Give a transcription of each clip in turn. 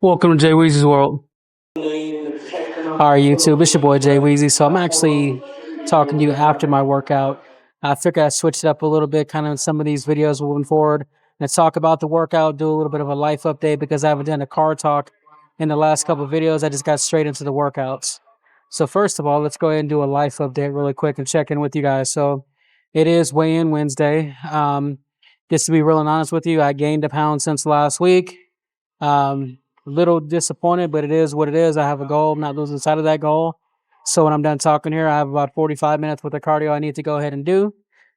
Welcome to Jay Weezy's World. All right, YouTube, it's your boy Jay Weezy. So I'm actually talking to you after my workout. I figured I switched it up a little bit, kind of in some of these videos moving forward, and talk about the workout, do a little bit of a life update because I haven't done a car talk in the last couple of videos. I just got straight into the workouts. So first of all, let's go ahead and do a life update really quick and check in with you guys. So it is weigh-in Wednesday. Just to be real and honest with you, I gained a pound since last week. Little disappointed, but it is what it is. I have a goal. I'm not losing sight of that goal. So when I'm done talking here, I have about 45 minutes worth of cardio I need to go ahead and do.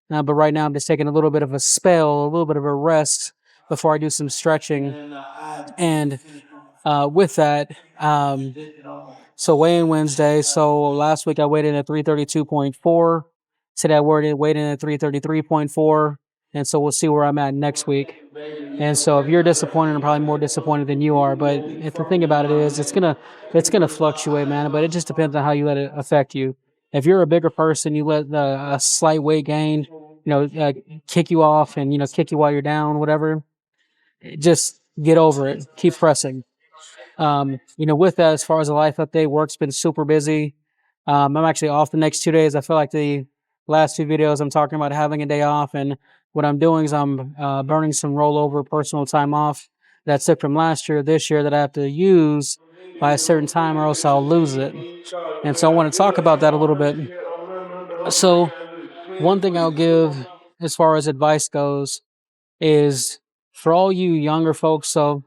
But right now I'm just taking a little bit of a spell, a little bit of a rest before I do some stretching. And with that, so weigh-in Wednesday. So last week I weighed in at 332.4. Today I weighed in at 333.4. And so we'll see where I'm at next week. And so if you're disappointed, I'm probably more disappointed than you are. But if the thing about it is, it's gonna fluctuate, man. But it just depends on how you let it affect you. If you're a bigger person, you let a slight weight gain, kick you off and kick you while you're down, whatever. Just get over it. Keep pressing. With that, as far as the life update, work's been super busy. I'm actually off the next 2 days. I feel like the last two videos I'm talking about having a day off, and what I'm doing is I'm burning some rollover personal time off that I took from last year, this year, that I have to use by a certain time or else I'll lose it. And so I want to talk about that a little bit. So one thing I'll give as far as advice goes is for all you younger folks. So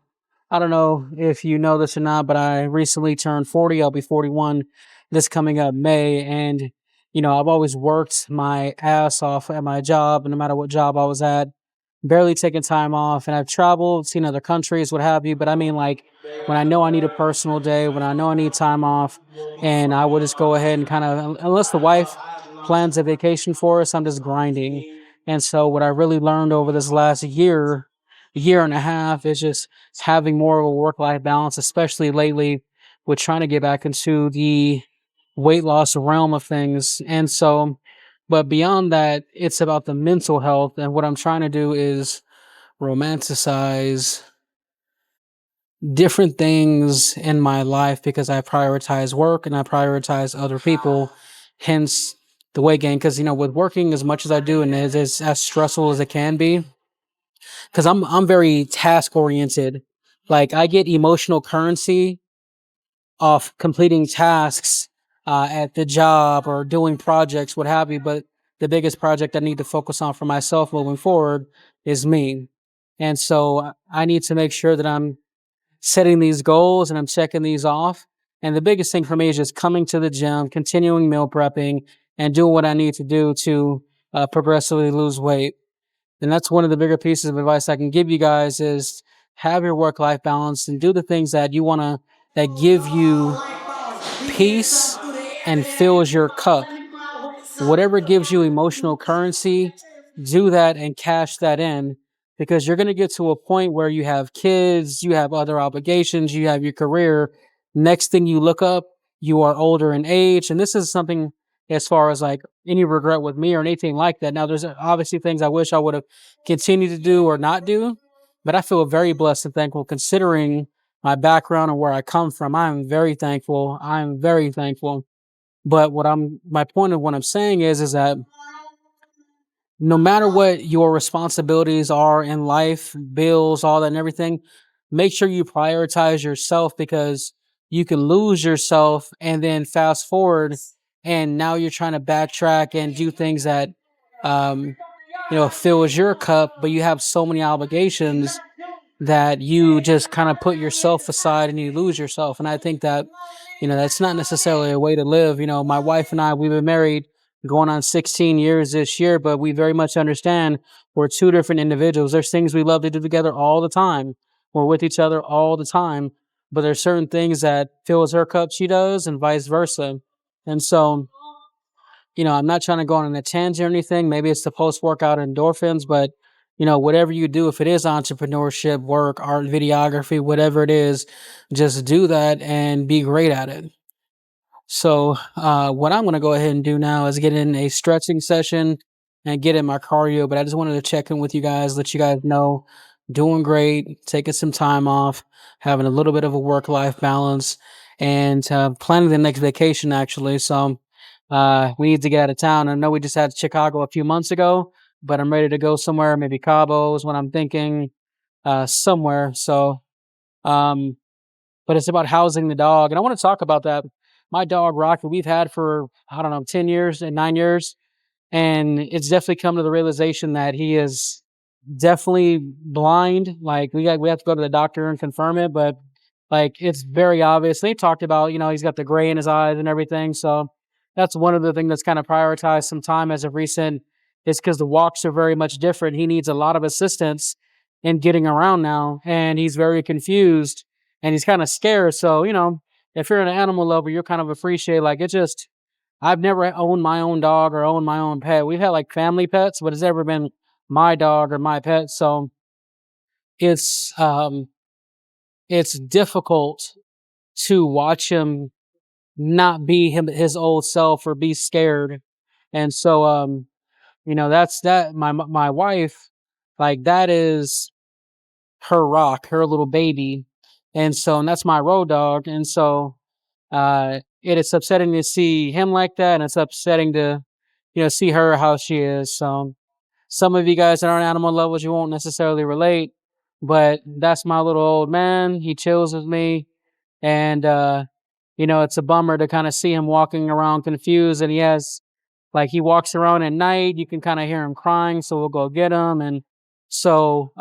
I don't know if you know this or not, but I recently turned 40. I'll be 41 this coming up May. And, I've always worked my ass off at my job, no matter what job I was at, barely taking time off. And I've traveled, seen other countries, what have you. But I mean, like, when I know I need a personal day, when I know I need time off, and I will just go ahead and kind of, unless the wife plans a vacation for us, I'm just grinding. And so what I really learned over this last year and a half is just having more of a work-life balance, especially lately with trying to get back into the weight loss realm of things. And so, but beyond that, it's about the mental health. And what I'm trying to do is romanticize different things in my life because I prioritize work and I prioritize other people, hence the weight gain. Because, with working as much as I do and it's as stressful as it can be, because I'm very task oriented. Like I get emotional currency off completing tasks at the job or doing projects, what have you. But the biggest project I need to focus on for myself moving forward is me. And so I need to make sure that I'm setting these goals and I'm checking these off. And the biggest thing for me is just coming to the gym, continuing meal prepping, and doing what I need to do to progressively lose weight. And that's one of the bigger pieces of advice I can give you guys is have your work-life balance and do the things that you want to, that give you peace and fills your cup. Whatever gives you emotional currency, do that and cash that in, because you're going to get to a point where you have kids, you have other obligations, you have your career. Next thing you look up, you are older in age. And this is something as far as like any regret with me or anything like that. Now, there's obviously things I wish I would have continued to do or not do, but I feel very blessed and thankful considering my background and where I come from. I'm very thankful. I'm very thankful. But my point of what I'm saying is that no matter what your responsibilities are in life, bills, all that and everything, make sure you prioritize yourself, because you can lose yourself and then fast forward and now you're trying to backtrack and do things that fills your cup, but you have so many obligations that you just kind of put yourself aside and you lose yourself. And I think that, that's not necessarily a way to live. My wife and I, we've been married going on 16 years this year, but we very much understand we're two different individuals. There's things we love to do together all the time. We're with each other all the time, but there's certain things that fills her cup, she does, and vice versa. And so, I'm not trying to go on a tangent or anything. Maybe it's the post-workout endorphins, but whatever you do, if it is entrepreneurship, work, art, videography, whatever it is, just do that and be great at it. So what I'm going to go ahead and do now is get in a stretching session and get in my cardio. But I just wanted to check in with you guys, let you guys know doing great, taking some time off, having a little bit of a work-life balance, and planning the next vacation actually. So we need to get out of town. I know we just had Chicago a few months ago, but I'm ready to go somewhere. Maybe Cabo is what I'm thinking, somewhere. So, um, but it's about housing the dog, and I want to talk about that. My dog Rocky, we've had for I don't know 10 years and 9 years, and it's definitely come to the realization that he is definitely blind. Like we have to go to the doctor and confirm it, but like it's very obvious. They talked about, he's got the gray in his eyes and everything. So that's one of the things that's kind of prioritized some time as of recent is because the walks are very much different. He needs a lot of assistance in getting around now, and he's very confused and he's kind of scared. So, if you're an animal lover, you'll kind of appreciate like it just I've never owned my own dog or owned my own pet. We've had like family pets, but it's never been my dog or my pet. So it's um it's difficult to watch him not be his old self or be scared. And so that's that my wife, like that is her rock, her little baby. And that's my road dog. And so it is upsetting to see him like that, and it's upsetting to see her how she is. So some of you guys that aren't animal lovers, you won't necessarily relate, but that's my little old man. He chills with me, and it's a bummer to kind of see him walking around confused. And he walks around at night. You can kind of hear him crying, so we'll go get him. And so,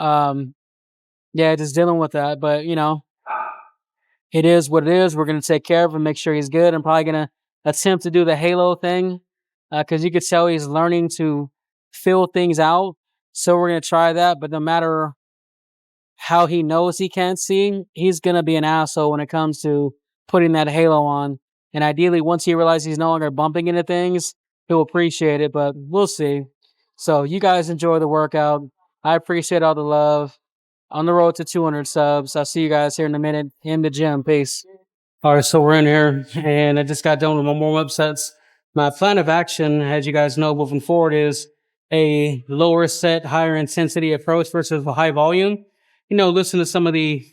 yeah, just dealing with that. But it is what it is. We're gonna take care of him, make sure he's good. I'm probably gonna attempt to do the halo thing because you could tell he's learning to fill things out. So we're gonna try that. But no matter how he knows he can't see, he's gonna be an asshole when it comes to putting that halo on. And ideally, once he realizes he's no longer bumping into things, he'll appreciate it. But we'll see. So you guys enjoy the workout. I appreciate all the love. On the road to 200 subs. I'll see you guys here in a minute in the gym. Peace. All right, so we're in here, and I just got done with my warm-up sets. My plan of action, as you guys know, moving forward, is a lower set, higher intensity approach versus a high volume. Listen to some of the,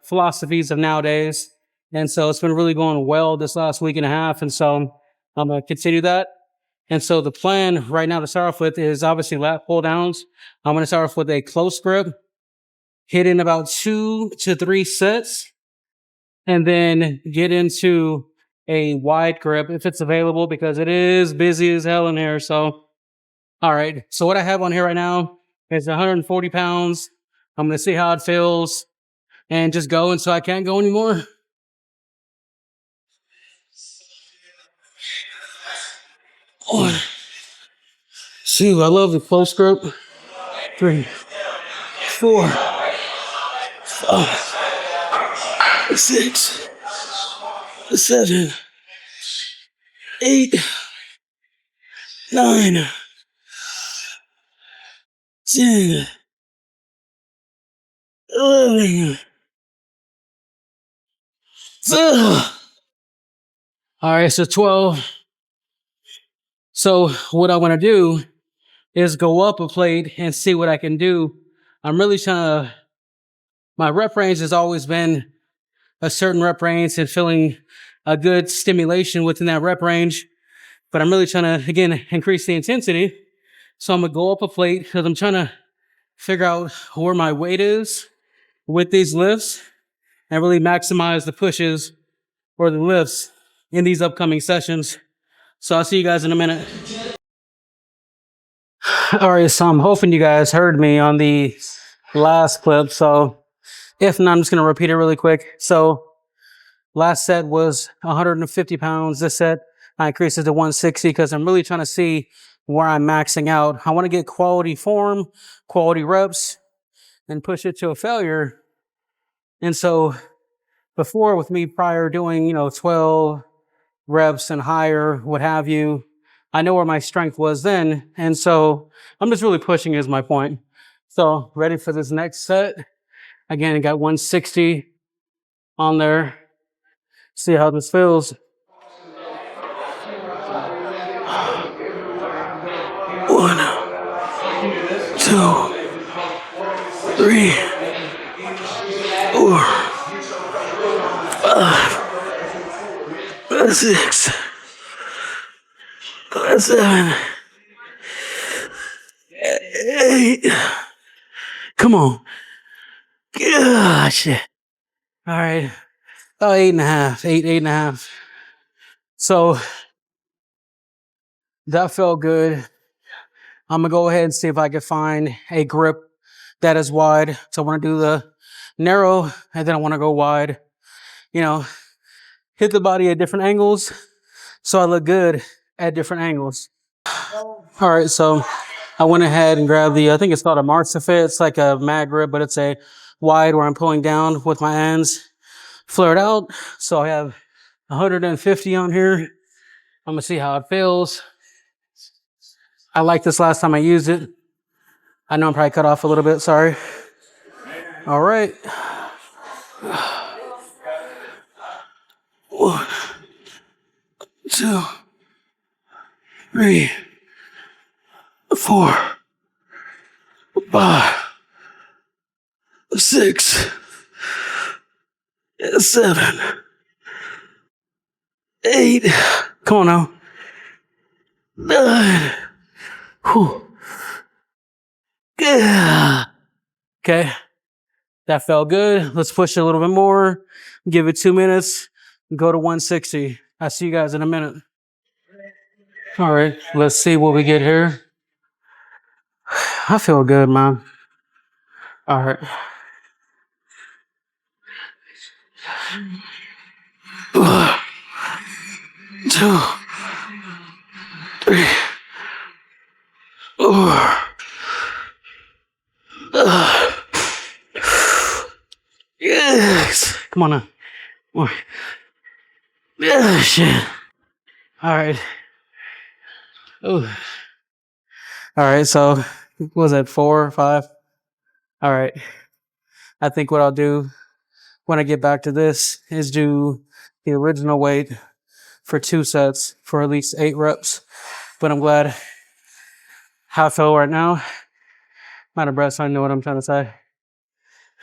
philosophies of nowadays. And so it's been really going well this last week and a half. And so I'm going to continue that. And so the plan right now to start off with is obviously lat pull downs. I'm going to start off with a close grip, hit in about 2 to 3 sets, and then get into a wide grip if it's available because it is busy as hell in here. So, all right. So what I have on here right now is 140 pounds. I'm going to see how it feels and just go until I can't go anymore. 1, 2, I love the close grip. 3, 4, 5, 6, 7, 8, 9, 10, 11. All right, so 12. So what I want to do is go up a plate and see what I can do. I'm really trying to, my rep range has always been a certain rep range and feeling a good stimulation within that rep range. But I'm really trying to, again, increase the intensity. So I'm going to go up a plate because I'm trying to figure out where my weight is with these lifts and really maximize the pushes or the lifts in these upcoming sessions. So I'll see you guys in a minute. All right, so I'm hoping you guys heard me on the last clip. So if not, I'm just going to repeat it really quick. So last set was 150 pounds. This set, I increased it to 160 because I'm really trying to see where I'm maxing out. I want to get quality form, quality reps, and push it to a failure. And so before with me prior doing, 12 reps and higher, what have you, I know where my strength was then. And so I'm just really pushing is my point. So ready for this next set. Again, I got 160 on there. See how this feels. 1, 2, 3, 3, 4, 5, 6, 7, 8. Come on. Gosh. All right. About 8.5. 8.5. So that felt good. I'm gonna go ahead and see if I can find a grip that is wide. So I want to do the narrow, and then I want to go wide. You know, hit the body at different angles, so I look good at different angles. All right, so I went ahead and grabbed the, I think it's called a Marcifit. It's like a mag grip, but it's a wide where I'm pulling down with my hands flared out. So I have 150 on here. I'm gonna see how it feels. I liked this last time I used it. I know I'm probably cut off a little bit, sorry. All right. 1, 2, 3, 4, 5, 6, 7, 8. Come on now. 9. Whew. Yeah. Okay. That felt good. Let's push it a little bit more. Give it 2 minutes. Go to 160. I'll see you guys in a minute. All right. Let's see what we get here. I feel good, man. All right. 1, 2, 3, 4. Yes. Come on now. More. Yeah, shit. All right. Ooh. All right. So, what was that, 4 or 5? All right. I think what I'll do when I get back to this is do the original weight for 2 sets for at least 8 reps. But I'm glad how I feel right now. I'm out of breath, so I know what I'm trying to say.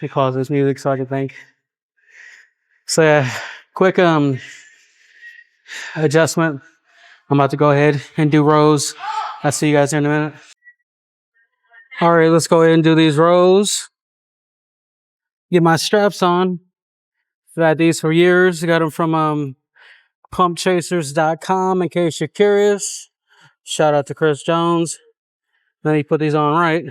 Because this music so I can think. So yeah, quick adjustment. I'm about to go ahead and do rows. I'll see you guys here in a minute. All right, let's go ahead and do these rows. Get my straps on. I've had these for years. I got them from pumpchasers.com in case you're curious. Shout out to Chris Jones. Then he put these on right.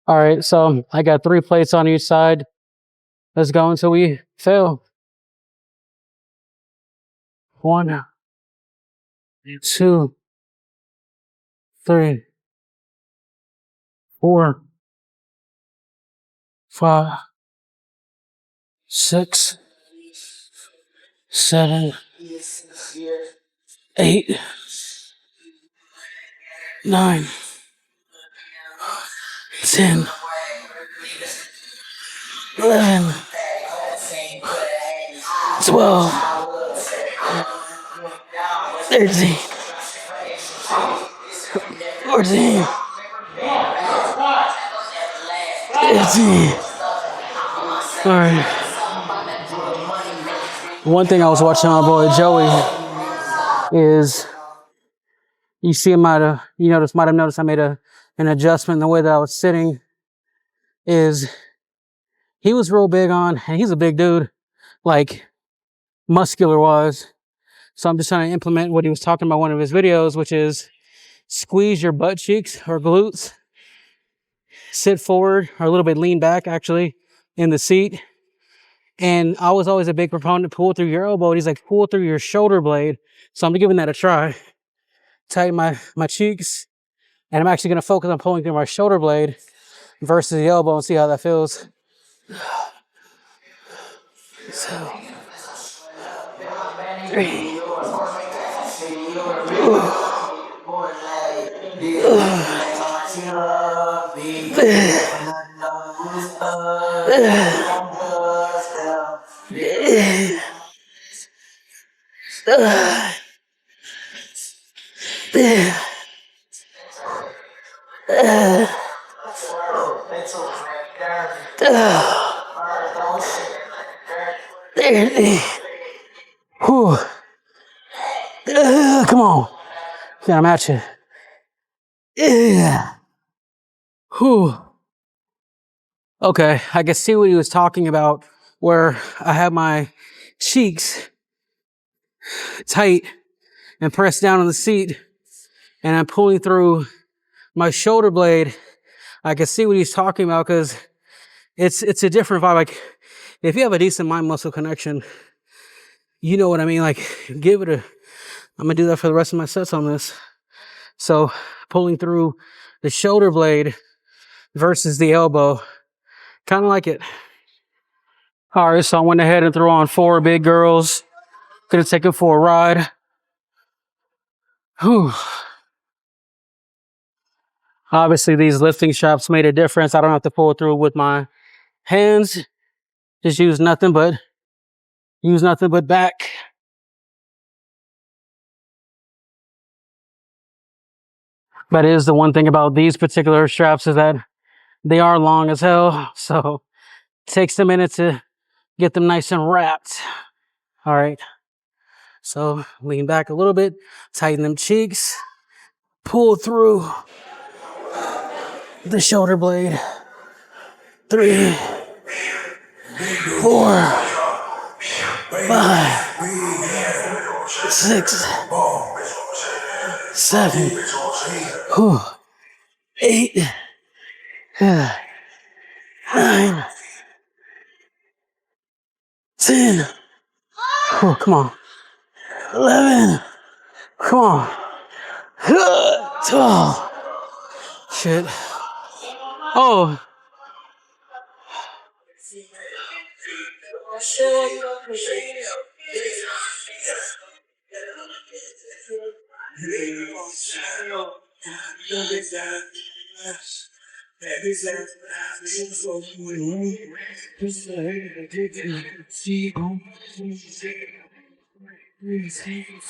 All right, so I got 3 plates on each side. Let's go until we fail. 1, 2, 3, 4, 5, 6, 7, 8, 9, 10, 11, 12, 13, 14, 15. All right. One thing I was watching my boy Joey is, you see, might have noticed I made an adjustment in the way that I was sitting. Is he was real big on, and he's a big dude, like muscular wise. So I'm just trying to implement what he was talking about in one of his videos, which is squeeze your butt cheeks or glutes, sit forward or a little bit lean back actually in the seat. And I was always a big proponent, pull through your elbow. He's like, pull through your shoulder blade. So I'm giving that a try. Tighten my cheeks. And I'm actually going to focus on pulling through my shoulder blade versus the elbow and see how that feels. So, 3. Uh, Whew. Come on. Yeah, I'm at you. Yeah. Whew. Okay, I can see what he was talking about, where I have my cheeks tight and pressed down on the seat, and I'm pulling through my shoulder blade. I can see what he's talking about because it's a different vibe. Like if you have a decent mind muscle connection, you know what I mean. Like give it a. I'm gonna do that for the rest of my sets on this. So pulling through the shoulder blade versus the elbow, kind of like it. All right, so I went ahead and threw on 4 big girls. Gonna take it for a ride. Whew. Obviously, these lifting straps made a difference. I don't have to pull through with my hands. Just use nothing but back. That is the one thing about these particular straps is that they are long as hell. So it takes a minute to get them nice and wrapped. All right. So lean back a little bit, tighten them cheeks, pull through the shoulder blade. 3, 4, 5, 6, 7, 8, 9, 10. Oh, come on. 11. Come on. 12. Shit. Oh.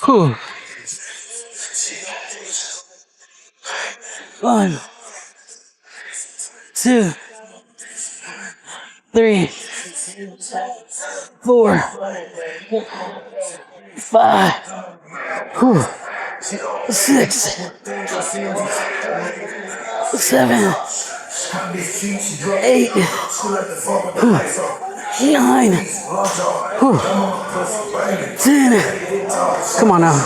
Whew. 1, 2, 3, 4, 5, 6, 7, 8, 9, 10. Come on now.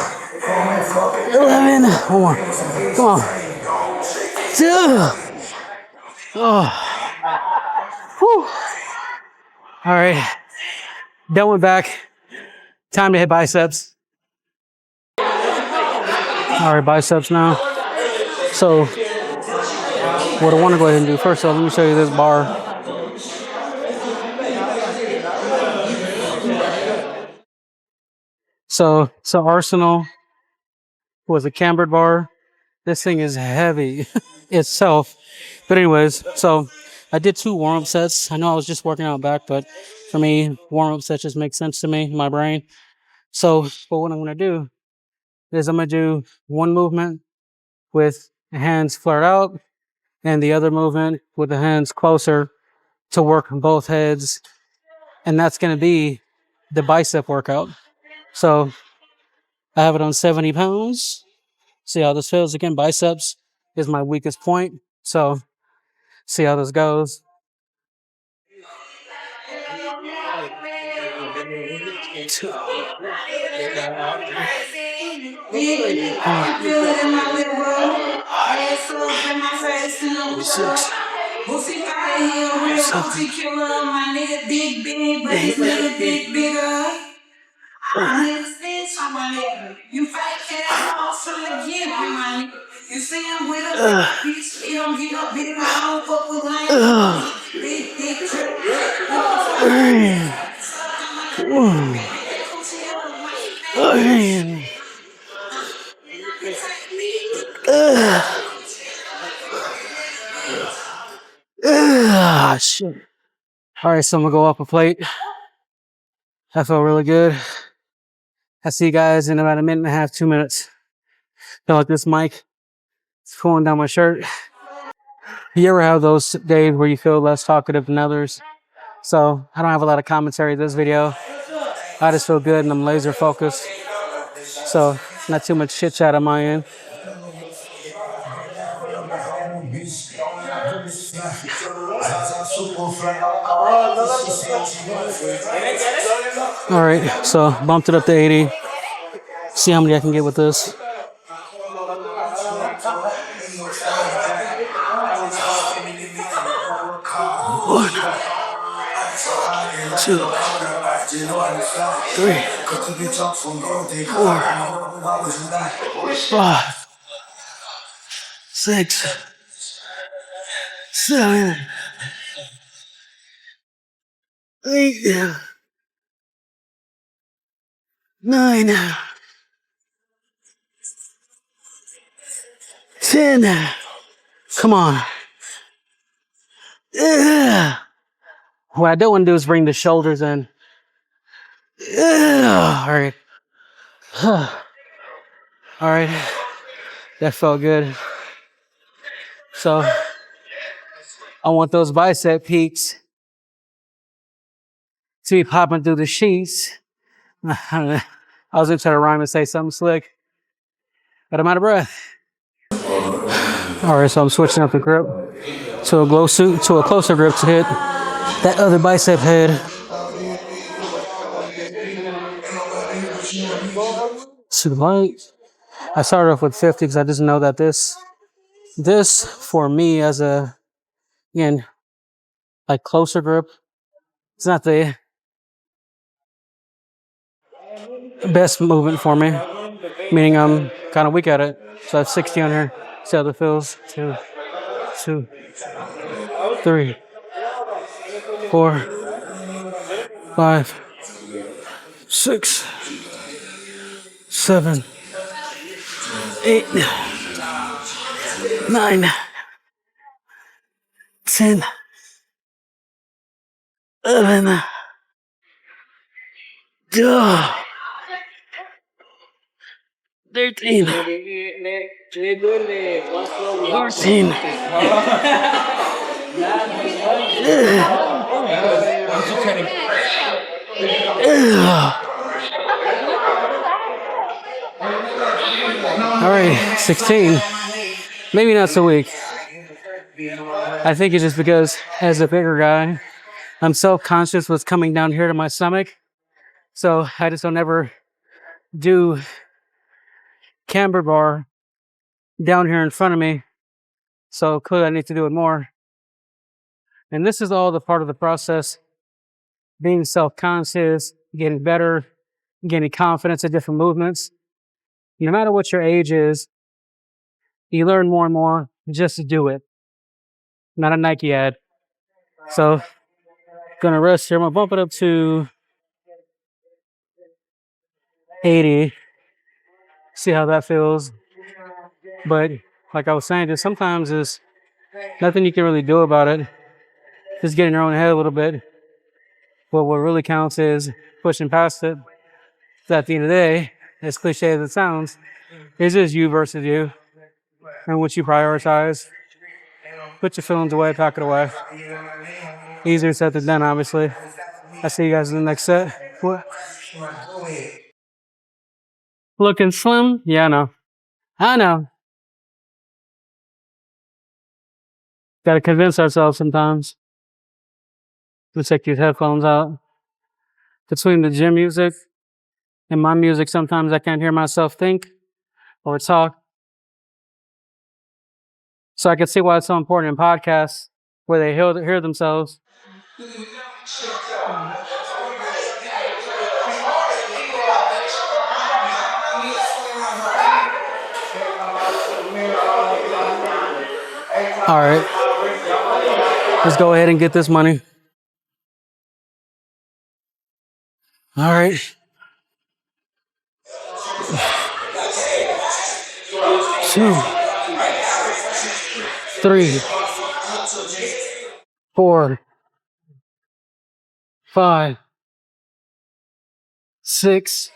11. One more. Come on. 2. Oh. Whew. All right. Done with back. Time to hit biceps. All right, biceps now. So what I want to go ahead and do first, so let me show you this bar. So Arsenal was a cambered bar. This thing is heavy itself. But anyways, so I did 2 warm-up sets. I know I was just working out back, but for me, warm-up sets just make sense to me, in my brain. So, but what I'm gonna do is I'm gonna do one movement with hands flared out and the other movement with the hands closer to work both heads. And that's gonna be the bicep workout. So I have it on 70 pounds. See how this feels. Again, biceps is my weakest point. So see how this goes. You fake ass motherfucker, give me money. You see him with a bitch, he don't get up, bitch, I don't fuck with lame. Big dick trip. Shit. All right, so I'm gonna go up a plate. That felt really good. I see you guys in about a minute and a half, 2 minutes. Feel like this mic is pulling down my shirt. You ever have those days where you feel less talkative than others? So I don't have a lot of commentary this video. I just feel good and I'm laser focused. So not too much chit chat on my end. All right, so bumped it up to 80. See how many I can get with this. 1, 2, 3, 4, 5, 6, 7, 8, 9, 10. Come on. What I don't want to do is bring the shoulders in. All right. All right. That felt good. So I want those bicep peaks to be popping through the sheets. I was gonna try to rhyme and say something slick, but I'm out of breath. All right, so I'm switching up the grip to a closer grip to hit that other bicep head. Super light. I started off with 50 because I just know that this for me as a, again, like closer grip, it's not the best movement for me, meaning I'm kind of weak at it. So that's 60 on here. See how that feels. 2, 3, 4, 5, 6, 7, 8, 9, 10, 11, 12, 13, 14. All right, 16. Maybe not so weak. I think it's just because as a bigger guy, I'm self-conscious what's coming down here to my stomach. So I just don't ever do camber bar down here in front of me. So clearly I need to do it more. And this is all the part of the process, being self-conscious, getting better, gaining confidence at different movements. No matter what your age is, you learn more and more just to do it. Not a Nike ad. So gonna rest here. I'm gonna bump it up to 80. See how that feels. But like I was saying, just sometimes there's nothing you can really do about it. Just get in your own head a little bit. But what really counts is pushing past it. So at the end of the day, as cliche as it sounds, it's just you versus you and what you prioritize. Put your feelings away, pack it away. Easier said than done, obviously. I see you guys in the next set. What? Looking slim? Yeah, I know. I know. Gotta convince ourselves sometimes. Let's take these headphones out. Between the gym music and my music, sometimes I can't hear myself think or talk. So I can see why it's so important in podcasts where they hear themselves. All right, let's go ahead and get this money. All right. 2, 3, 4, 5, 6,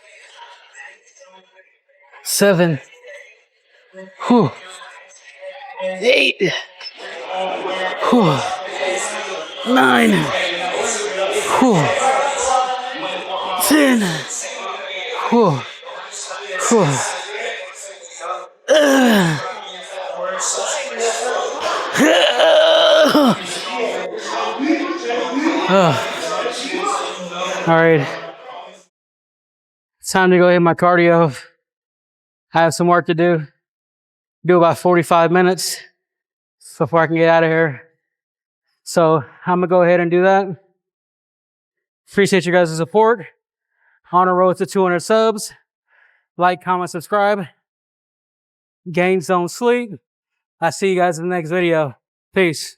7, whew, 8, whew, 9, whew, 10, whew, whew. All right, it's time to go hit my cardio. I have some work to do. Do about 45 minutes before I can get out of here. So I'm gonna go ahead and do that. Appreciate you guys' support. On a road to 200 subs. Like, comment, subscribe. Gains don't sleep. I'll see you guys in the next video. Peace.